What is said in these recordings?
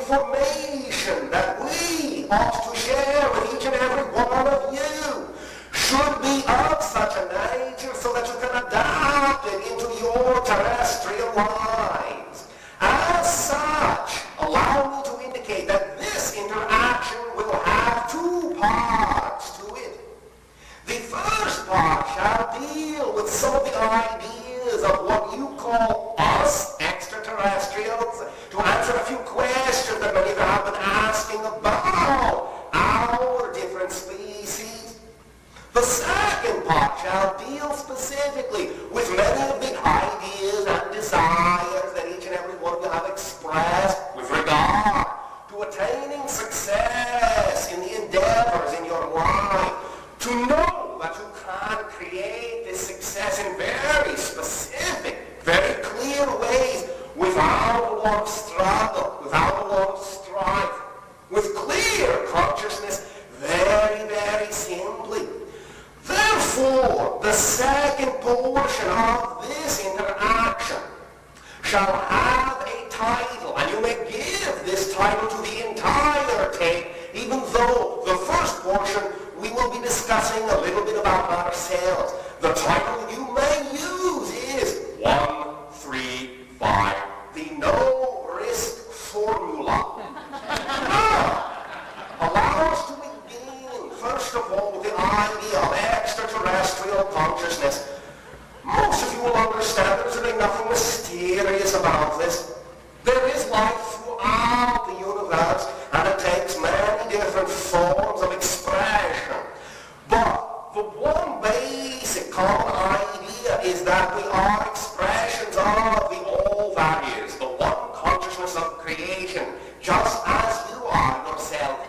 information that we ought to share with each and every one of you should be of such a nature so that you can adapt it into your terrestrial lives. As such, allow me to indicate that this interaction will have two parts to it. The first part shall deal with some of the ideas of what you call us extraterrestrials, to answer a few questions that many of you have been asking about our different species. The second part shall deal specifically with many of the ideas and desires that each and every one of you have expressed with regard to attaining success in the endeavors in your life, to know that you can create this success in very specific, very clear ways without a lot of struggle, without a lot of strife, with clear consciousness, very, very simply. Therefore, the second portion of this interaction shall have a title, and you may give this title to the entire tape, even though the first portion we will be discussing a little bit about ourselves. The title you may use is 135, the No Risk Formula. Now, allow us to begin, first of all, with the idea of extraterrestrial consciousness. Most of you will understand there's really nothing mysterious about this. There is life throughout the universe, and it takes many different forms of expression. But the one basic common idea is that we are expressions of the all that is, the one consciousness of creation, just as you are yourself.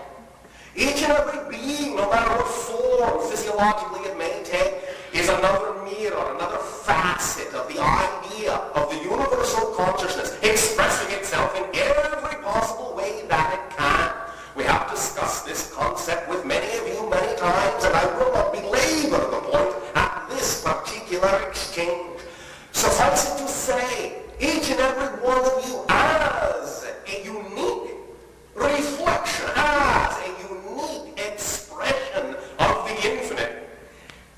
Each and every being, no matter what form physiologically it may take, is another mirror, another facet of the idea of the universal consciousness expressing itself in every possible way that it can. We have discussed this concept with many of you many times, and I will not belabor the point at this particular exchange. Suffice it to say, each and every one of you as a unique reflection, as a unique expression of the infinite,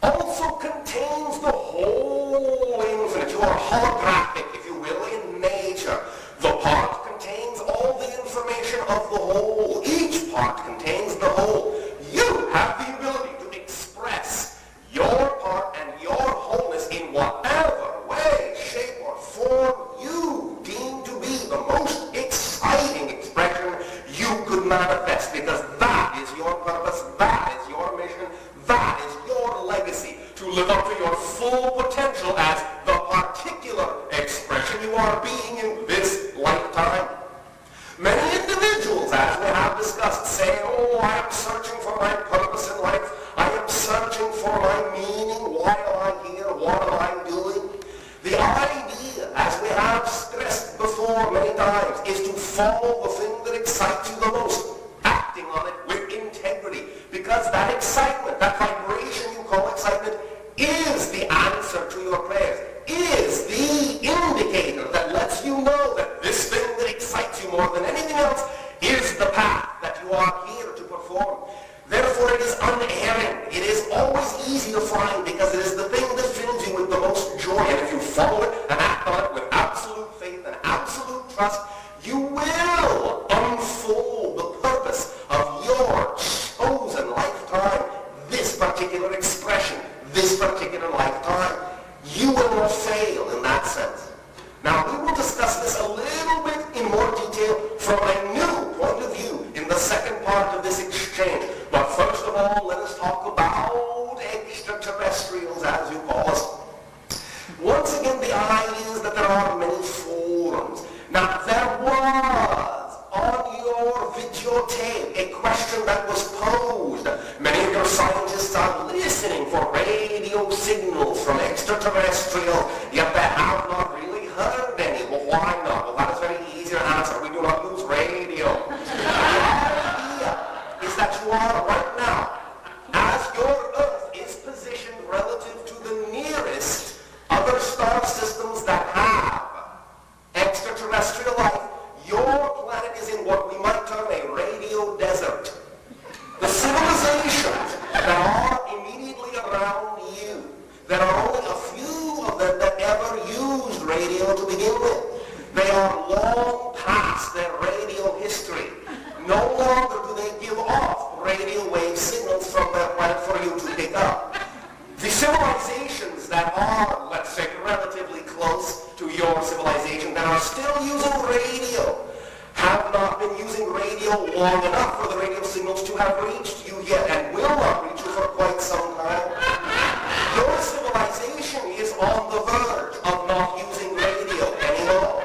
also contains the whole infinite. You are holographic, if you will, in nature. The part contains all the information of the whole. Each part contains the whole. You have the ability to express your part and your wholeness in whatever way, shape, or form you deem to be the most exciting expression you could manifest, because that is your purpose, that is your mission, that is your legacy, to live up to your full potential as the particular expression you are being in this lifetime. Many individuals, as we have discussed, say, oh, I am searching for my purpose in life, I am searching for my meaning, why am I here, what am I doing? The idea, as we have stressed before many times, is to follow the thing that excites you the most, acting on it with integrity, because that excitement, that vibration you call excitement, is the answer to your prayers, is the indicator that lets you know that this thing that excites you more than anything else is the path that you are here to perform. Therefore, it is unerring. It is always easy to find, because it is the thing that fills you with the most joy. And if you follow it and act on it with absolute faith and absolute trust, you will unfold the purpose of your chosen lifetime, this particular expression, this particular lifetime. You will not fail in that sense. Now, we will discuss this a little bit in more detail from a new point of view in the second part of this exchange. But first of all, let us talk about extraterrestrials, as you call us. Once again, the idea is that there are many forums. Now, there was on your videotape a question that was posed. Many of your scientists are listening for radio signals from extraterrestrial, yet they have not really heard any. Well, why not? Well, that is very easy to answer. We do not use radio. The idea is that you are right now, as your Earth is positioned relative to the nearest other star systems that have extraterrestrial life, your planet is in what we might do they give off radio wave signals from their planet for you to pick up. The civilizations that are, let's say, relatively close to your civilization that are still using radio have not been using radio long enough for the radio signals to have reached you yet, and will not reach you for quite some time. Your civilization is on the verge of not using radio anymore.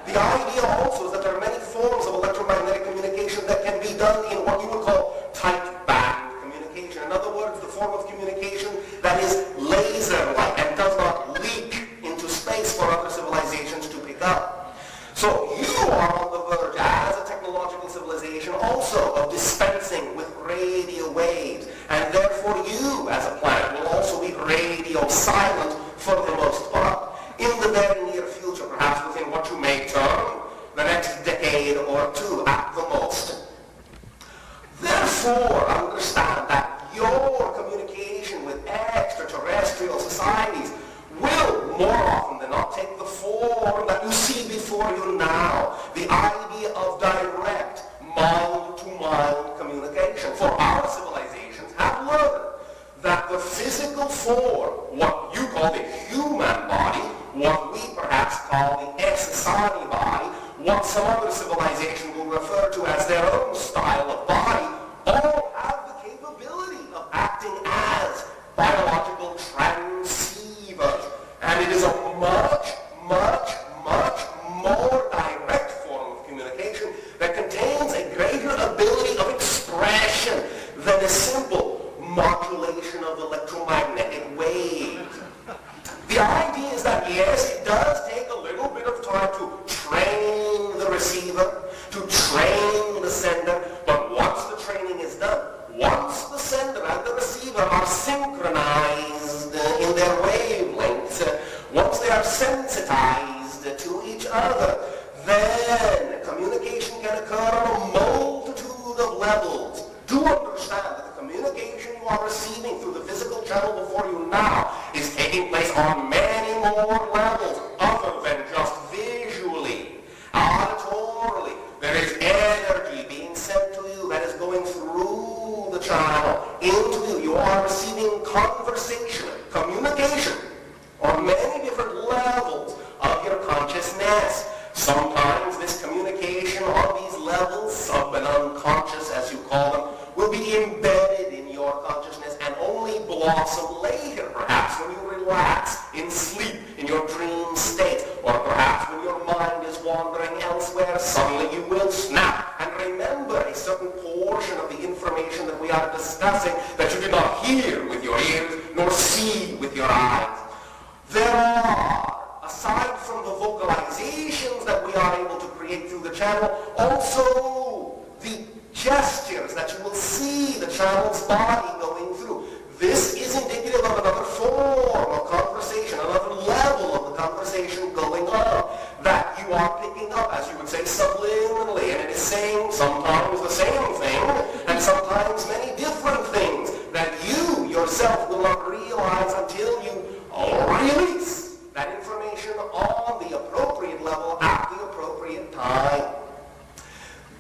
The idea also is that there are many forms of electromagnetic communication that can be done in what you would call tight band communication. In other words, the form of communication that is laser-like and does not leak into space for other civilizations to pick up. So you are on the verge, as a technological civilization, also of dispensing with radio waves. And therefore you, as a planet, will also be radio silent for the most part. In the very near future, perhaps within what you may term the next decade or two at the most. Therefore, understand that your communication with extraterrestrial societies will more often than not take the form that you see before you now, the idea of direct mind-to-mind communication. For our civilizations have learned that the physical form, what you call the human body, what we perhaps call the exosomy body, what some other civilization will refer to as their own style of body, all have the capability of acting as biological transceivers. And it is a much, much, much more direct form of communication that contains a greater ability of expression than a simple modulation of electromagnetic waves. The idea is that, yes, it does take a little bit of time to train the receiver, to train the sender, but once the training is done, once the sender and the receiver are synchronized in their wavelengths, once they are sensitized to each other, then communication can occur on a multitude of levels. Do understand that the communication you are receiving through the physical channel before you now is taking place on many more levels other than just visually, auditorily. There is energy being sent to you that is going through the channel into you. You are receiving conversation, communication on many different levels of your consciousness. Sometimes this communication on these levels, sub and unconscious as you call them, will be embedded in your consciousness and only blossom later, perhaps when you relax in sleep, in your dream state, or perhaps when your mind is wandering elsewhere, suddenly you will snap and remember a certain portion of the information that we are discussing that you did not hear with your ears nor see with your eyes. There are, aside from the vocalizations that we are able to create through the channel, also the gestures that you will see the channel's body going through. This is indicative of another form of conversation, another level of the conversation going on that you are picking up, as you would say, subliminally, and it is saying sometimes the same thing and sometimes many different things that you yourself will not realize until you release that information on the appropriate level at the appropriate time.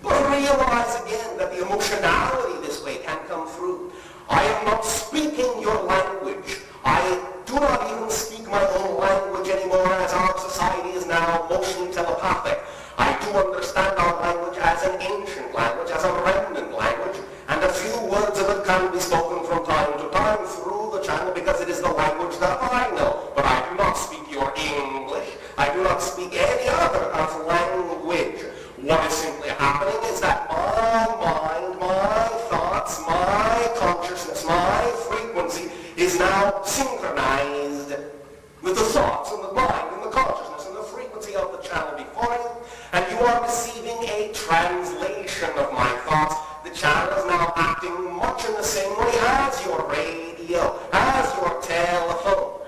But realize again that the emotionality this way can come through. I am not speaking your language. I do not even speak my own language anymore, as our society is now mostly telepathic. I do understand our language as an ancient language, as a remnant language, and a few words of it can be spoken from time to time through the channel because it is the language that I know. But I do not speak your English. I do not speak any other of language. What is simply happening is that my mind, my thoughts, my consciousness, my frequency is now synchronized with the thoughts and the mind and the consciousness and the frequency of the channel before you, and you are receiving a translation of my thoughts. The channel is now acting much in the same way as your radio, as your telephone.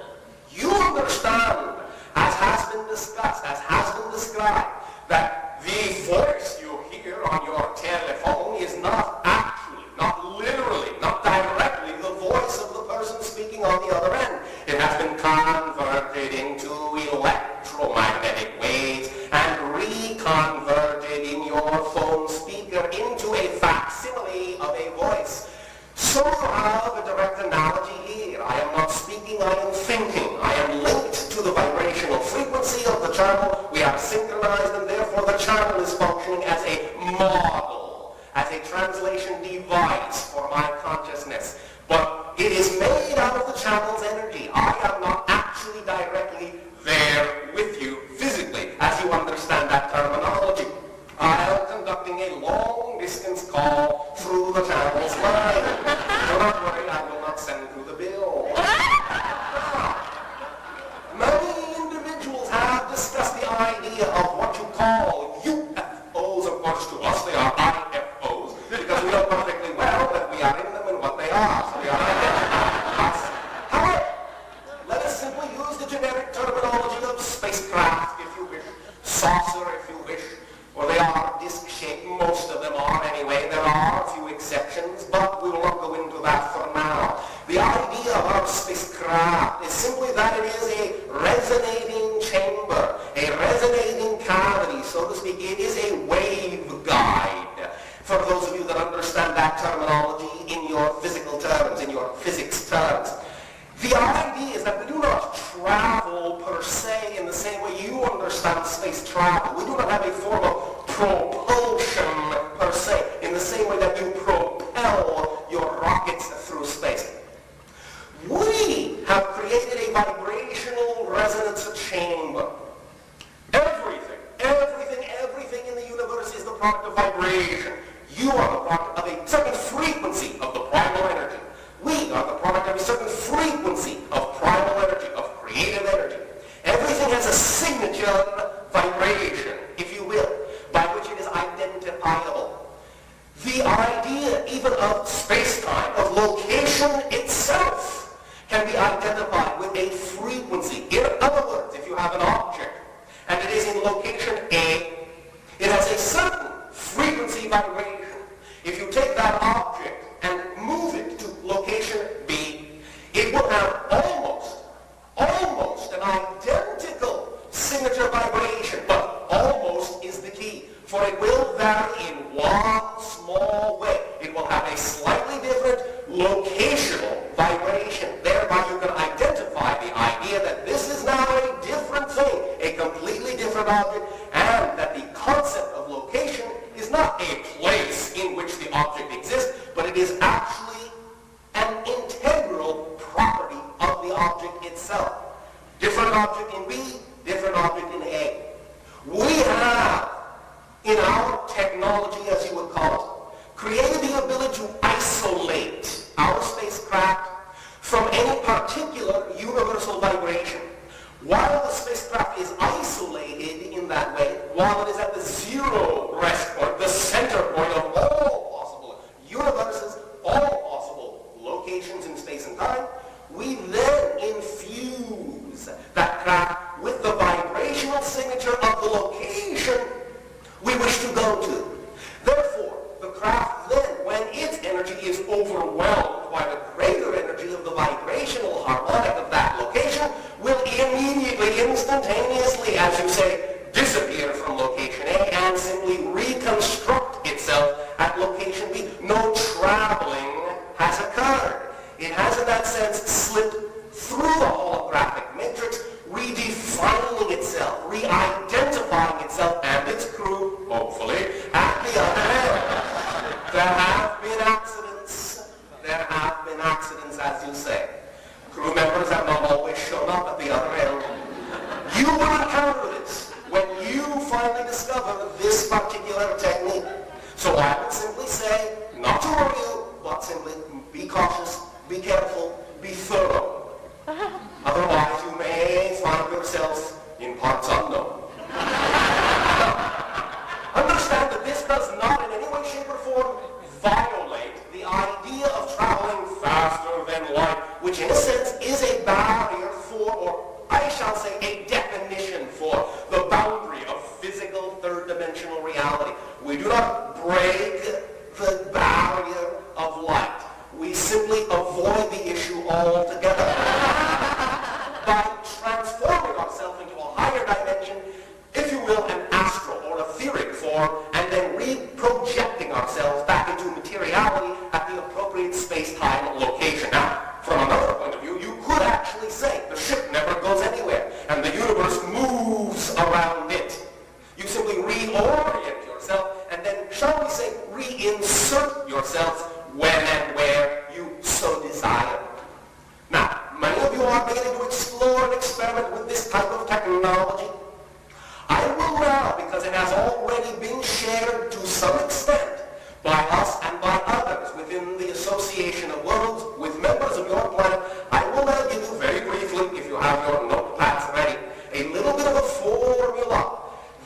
You understand, as has been discussed, as has been described, that the voice you hear on your telephone is not actually, not literally, not directly the voice of the person speaking on the other end. It has been converted into electromagnetic waves and reconverted in your phone speaker into a fact So you have a direct analogy here. I am not speaking, I am thinking. I am linked to the vibrational frequency of the channel. We are synchronized, and therefore the channel is functioning as a model, as a translation device for my consciousness. But it is made out of the channel's energy. I am not actually directly there with you physically, as you understand that terminology. I am conducting a long-distance call through the channel's line. Do not worry, I will not send you the bill. Many individuals have discussed the idea of what you call UFOs. Of course, to us they are IFOs, because we know perfectly well that we are in them and what they are. So we are identified. However, let us simply use the generic terminology of spacecraft, if you wish, saucer, if you wish, or they are disc-shaped. Most of them are anyway. There are a few exceptions, but we will not go into that for now. The idea of spacecraft is simply that it is a resonating chamber, a resonating cavity, so to speak. It is a waveguide. For those of you that understand that terminology in your physical terms, in your physics terms. The idea is that we do not travel per se in the same way you understand space travel. We do not have a form of propulsion per se in the same way that you propel your rockets through space. We have created a vibrational resonance chamber. Everything in the universe is the product of vibration. You are the product of a certain frequency of the primal energy. We are the product of a certain frequency of primal energy, of creative energy. Everything has a signature vibration, if you will, by which it is identifiable. The idea even of space-time, of location itself, can be identified with a frequency. In other words, if you have an object, and it is in location A, it has a certain frequency vibration. If you take that object and move it to location B, it will have almost an identical signature vibration, but almost is the key, for it will vary in one small way. It will have a slightly different locational vibration. Thereby you can identify the idea that this is now a different thing, a completely different object, and that the concept of location is not a place in which the object exists, but it is actually an integral property of the object itself. Different object in B, different object in A. We have, in our technology, as you would call it, created the ability to isolate our spacecraft from any particular universal vibration. While the spacecraft is isolated in that way, while it is at the zero rest point, the center point of all possible universes, all possible locations in space and time, we then infuse that craft with the vibrational signature of the location we wish to go to. Therefore, the craft then, when its energy is overwhelmed by the greater energy of the vibrational harmonic of that location, will immediately, instantaneously, as you say, disappear from location A and simply reconstruct itself at location B. No traveling has occurred. It has, in that sense, slipped through a holographic matrix, redefining itself, re-identifying itself and its crew, hopefully, at the other end. There have been accidents, as you say. Crew members have not always shown up at the other end. You will encounter this when you finally discover this particular technique. So I would simply say, not to worry you, but simply be cautious, be careful, be thorough. Otherwise, you may find yourself in parts unknown. Understand that this does not in any way, shape, or form violate the idea of traveling faster than light, which in a sense is a barrier for, or I shall say a definition for, the boundary of physical third-dimensional reality. We do not break the barrier of light. We simply avoid the issue altogether. By transforming ourselves into a higher dimension, if you will, an astral or etheric form, and then reprojecting ourselves back into materiality at the appropriate space-time yourselves when and where you so desire. Now, many of you are beginning to explore and experiment with this type of technology. I will now, because it has already been shared to some extent by us and by others within the Association of Worlds with members of your planet, I will now give you very briefly, if you have your notepads ready, a little bit of a formula.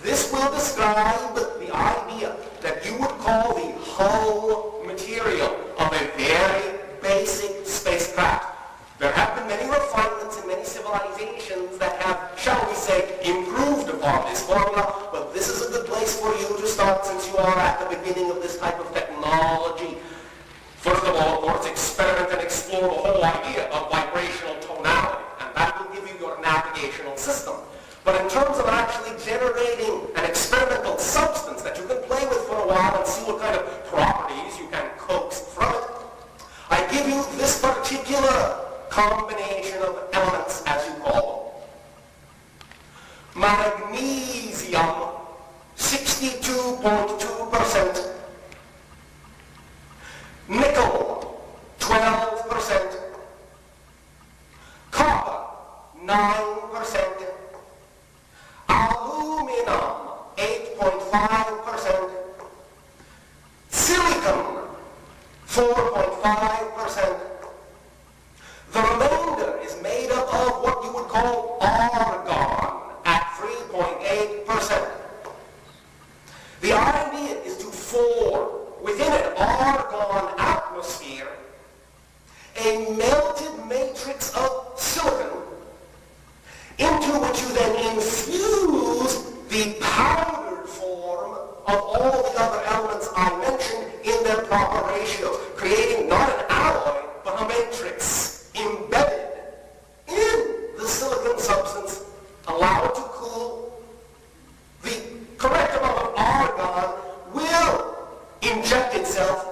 This will describe the idea that you would call the hull material of a very basic spacecraft. There have been many refinements in many civilizations that have, shall we say, improved upon this formula, but this is a good place for you to start since you are at the beginning of this type of technology. First of all, of course, experiment and explore the whole idea of vibrational tonality, and that will give you your navigational system. But in terms of actually generating an experimental substance that you can play with for a while and see what kind of properties you can coax from it, I give you this particular combination of elements, as you call them. Magnesium, 62.2%. Nickel, 12%. Copper, 9%. Aluminum, 8.5%. Silicon, 4.5%. The remainder is made up of what you would call argon at 3.8%. The idea is to form within an argon atmosphere a melted matrix of silicon into which you then infuse the powdered form of all the other elements I mentioned in their proper ratios, creating not an alloy, but a matrix embedded in the silicon substance. Allow it to cool. The correct amount of argon will inject itself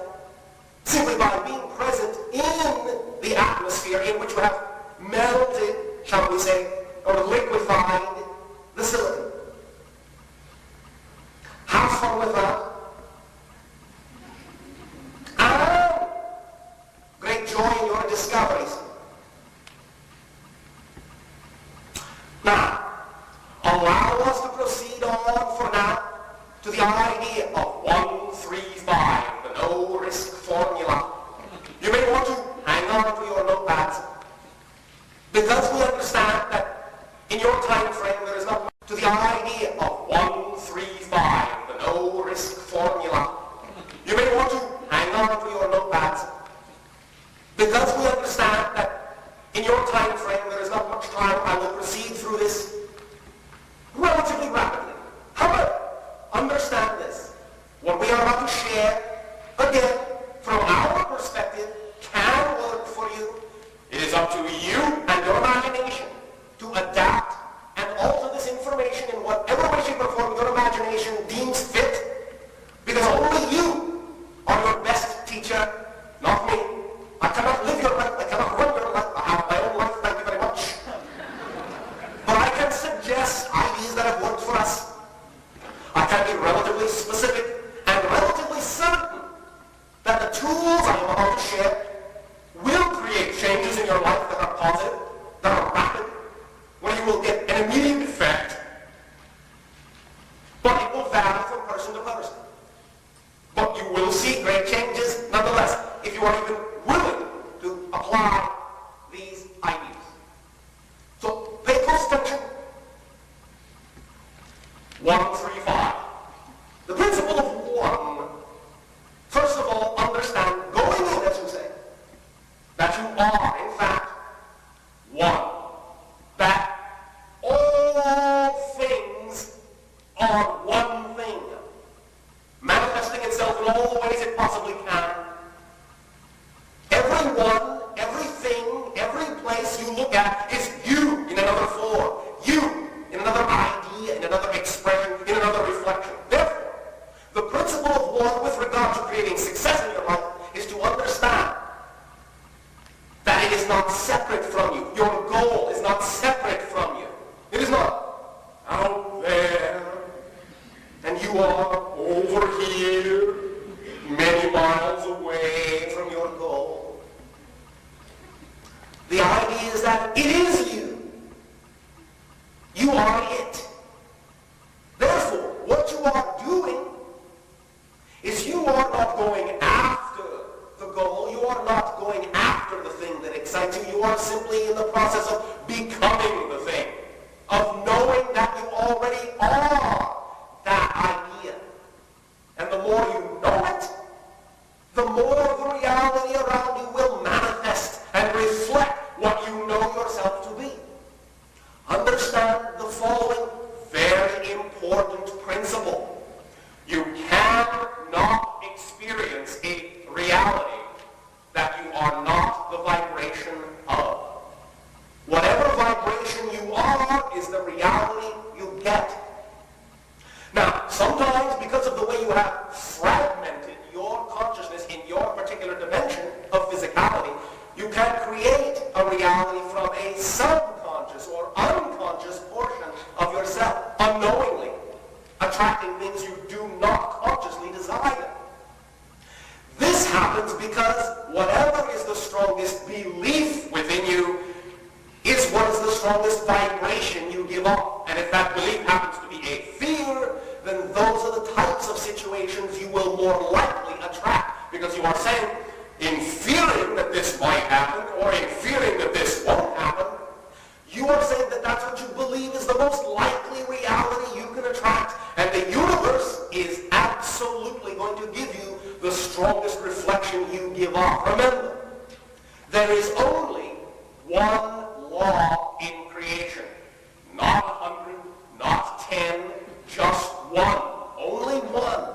simply by being present in the atmosphere in which you have melted, shall we say, or liquefied the silicon. Have fun with that. And great joy in your discoveries. Now, allow us to proceed on for now to the idea of 135, the no-risk formula. You may want to hang on to your notepads, because we understand that in your time frame there is not much to the idea of 135, the no-risk formula. You may want to hang on to your notepads, because we understand that in your time frame there is not much time. I will proceed through this relatively rapidly. However, understand this. What we are about to share, again, from our perspective, can work for you. It is up to you and your imagination to adapt and alter this information in whatever way, shape, or form your imagination deems fit, because only you are your best teacher, not me. I cannot live your life, I cannot run your life, I have my own life, thank you very much. But I can suggest ideas that have worked for us. I can be relatively specific and relatively certain that the tools I am about to share will create changes in your life that are positive, that are rapid, where you will get an immediate effect, but it will vary from person to person. But you will see great changes nonetheless, if you are even willing to apply these ideas. So pay close attention. 135. The principle of one. First of all, understand, going in, as you say, that you are, in fact, one. That all things are one thing, manifesting itself in all the ways it possibly can. Everyone, everything, every place you look at is you in another form, you in another idea, in another expression, in another reflection. Therefore, the principle of one with regard to creating success in your life is to understand that it The idea is that it is you. You are it. Therefore, what you are doing is you are not going after the goal. You are not going after the thing that excites you. You are simply in the process of becoming the thing, of knowing that you already are that idea. And the more you know it, the more the reality around you will manifest and reflect what you know yourself to be. Understand the following very important principle. You cannot experience a reality that you are not the vibration of. Whatever vibration you are is the reality you get. Now, sometimes because of the way you have fragmented your consciousness in your particular dimension of physicality, you can create a reality from a subconscious or unconscious portion of yourself, unknowingly, attracting things you do not consciously desire. This happens because whatever is the strongest belief within you is what is the strongest vibration you give off. And if that belief happens to be a fear, then those are the types of situations you will more likely attract. Because you are saying, in fearing that this might happen, or in fearing that this won't happen, you are saying that that's what you believe is the most likely reality you can attract. And the universe is absolutely going to give you the strongest reflection you give off. Remember, there is only one law in creation. Not 100, not 10, just one. Only one.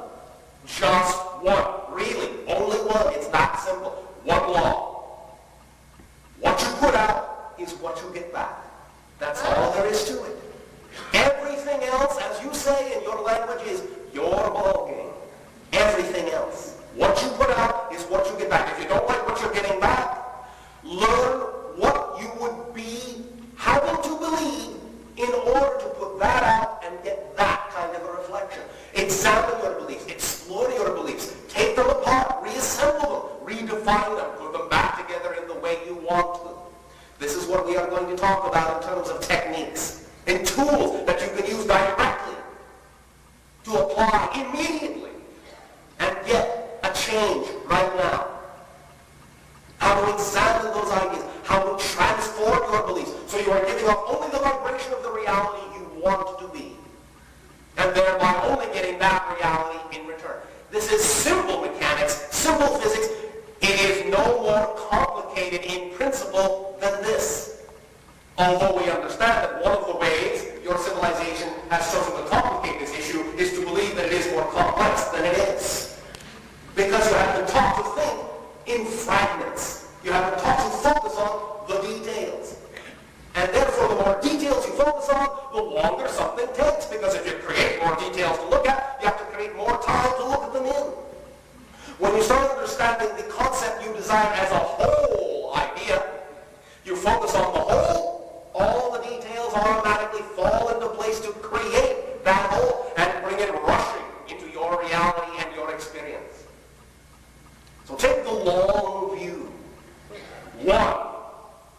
Just one. Really, only one. It's that simple. One law. What you put out is what you get back. That's all there is to it. Everything else, as you say in your language, is your ballgame. Everything else. What you put out is what you get back. If you don't like what you're getting back, learn what you would be having to believe in order to put that out and get that kind of a reflection. Examine your beliefs. Explore your beliefs. Take them apart. Reassemble them. Redefine them. Put them back together in the way you want them. This is what we are going to talk about in terms of techniques and tools that you can use directly to apply immediately and get a change right now. How to examine those ideas. How to transform your beliefs so you are giving off only the vibration of the reality you want to be. And thereby only getting that reality in return. This is simple mechanics, simple physics. It is no more complicated in principle than this. Although we understand that one of the ways your civilization has chosen to complicate this issue is to believe that it is more complex than it is. Because you have been taught to think in fragments. You have been taught to focus on the details. And therefore, the more details you focus on, the longer something takes. Because if you create more details to look at, you have to create more time to look at them in. When you start understanding the concept you desire as a whole idea, you focus on the whole, all the details automatically fall into place to create that whole and bring it rushing into your reality and your experience. So take the long view. One,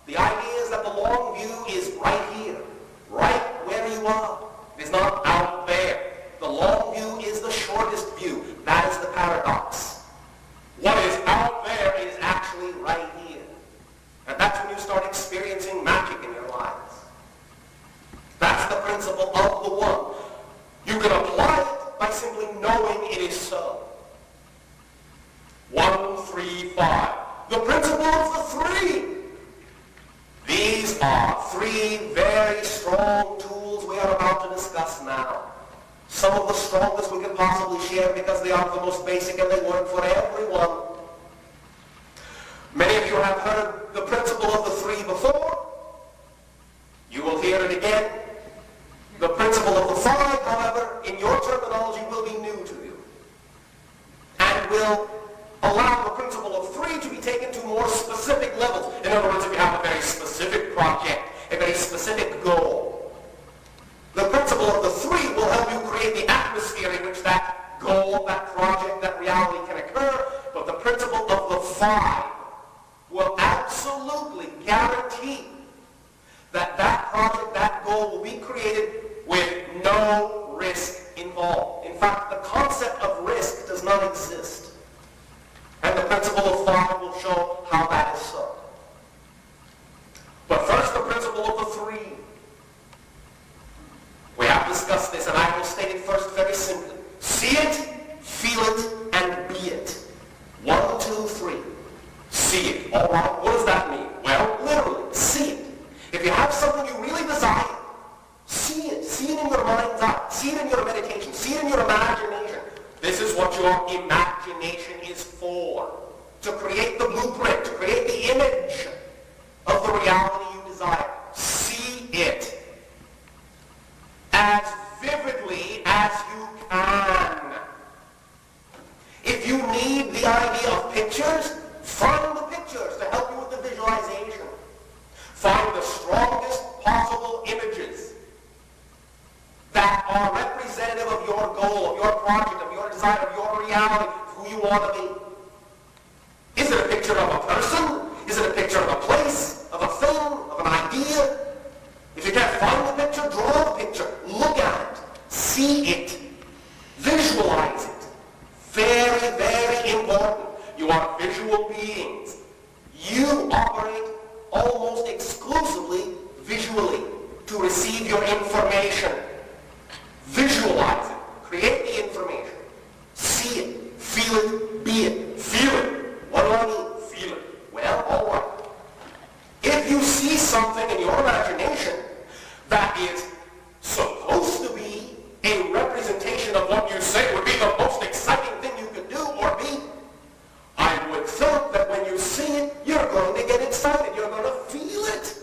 the idea is that the long view is right here, right where you are. It is not out there. The long view is the shortest view. That is the paradox. What is out there is actually right here. And that's when you start experiencing magic in your lives. That's the principle of the one. You can apply it by simply knowing it is so. 1, 3, 5. The principle of the three. These are three very strong tools we are about to discuss now. Some of the strongest we can possibly share because they are the most basic and they work for everyone. Many of you have heard the principle of the three before. You will hear it again. The principle of the five, however, in your terminology will be new to you and will allow the principle of three to be taken to more specific levels. In other words, if you have a very specific project, a very specific goal, the principle of the three will help you create the atmosphere in which that goal, that project, that reality can occur. But the principle of the five will absolutely guarantee created with no risk involved. In fact, the concept of risk does not exist. And the principle of thought will show how that is so. But first, the principle of the three. We have discussed this, and I will state it first very simply. See it, feel it, and be it. 1, 2, 3. See it. All right, what does that mean? Well, literally, see it. If you have something you really desire, see it. See it in your mind's eye. See it in your meditation. See it in your imagination. This is what your imagination is for. To create the blueprint, to create the image of the reality you desire. See it as vividly as you can. If you need the idea of pictures, find the pictures to help you with the visualization. Find the strongest possible images that are representative of your goal, of your project, of your desire, of your reality, of who you want to be. Is it a picture of a person? Is it a picture of a place, of a thing, of an idea? If you can't find the picture, draw the picture. Look at it. See it. Visualize it. Very, very important. You are visual beings. You operate almost exclusively visually to receive your information. Visualize it. Create the information. See it. Feel it. Be it. Feel it. What do I mean? Feel it. Well, all right. If you see something in your imagination that is supposed to be a representation of what you say would be the most exciting thing you could do or be, I would think that when you see it, you're going to get excited. You're going to feel it.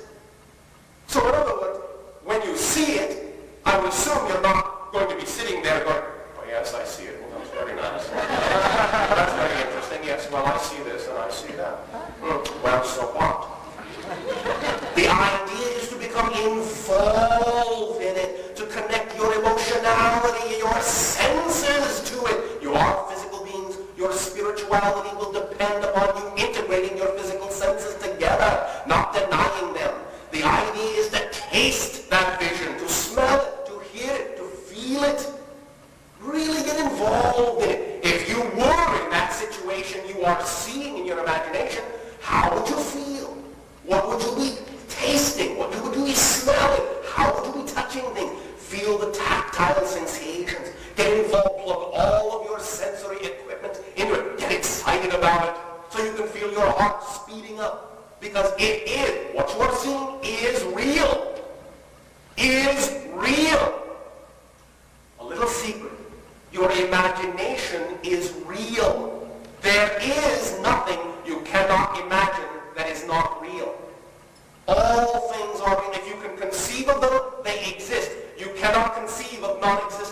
So in other words, when you see it, I would assume you're not going to be sitting there going, oh yes, I see it. Well, that's very nice. That's very interesting. Yes, well, I see this and I see that. Well, so what? The idea is to become involved in it, to connect your emotionality, your senses to it. You are physical beings. Your spirituality will depend upon you integrating your physical senses together, not denying them. The idea is to taste that vision, to smell it, to hear it, to feel it. Really get involved in it. If you were in that situation you are seeing in your imagination, how would you feel? What would you be tasting? What would you be smelling? How would you be touching things? Feel the tactile sensations. Get involved. Plug all of your sensory equipment into it. Get excited about it so you can feel your heart speeding up. Because it is. What you are seeing is real. Is real. A little secret. Your imagination is real. There is nothing you cannot imagine that is not real. All things are real. If you can conceive of them, they exist. You cannot conceive of non-existent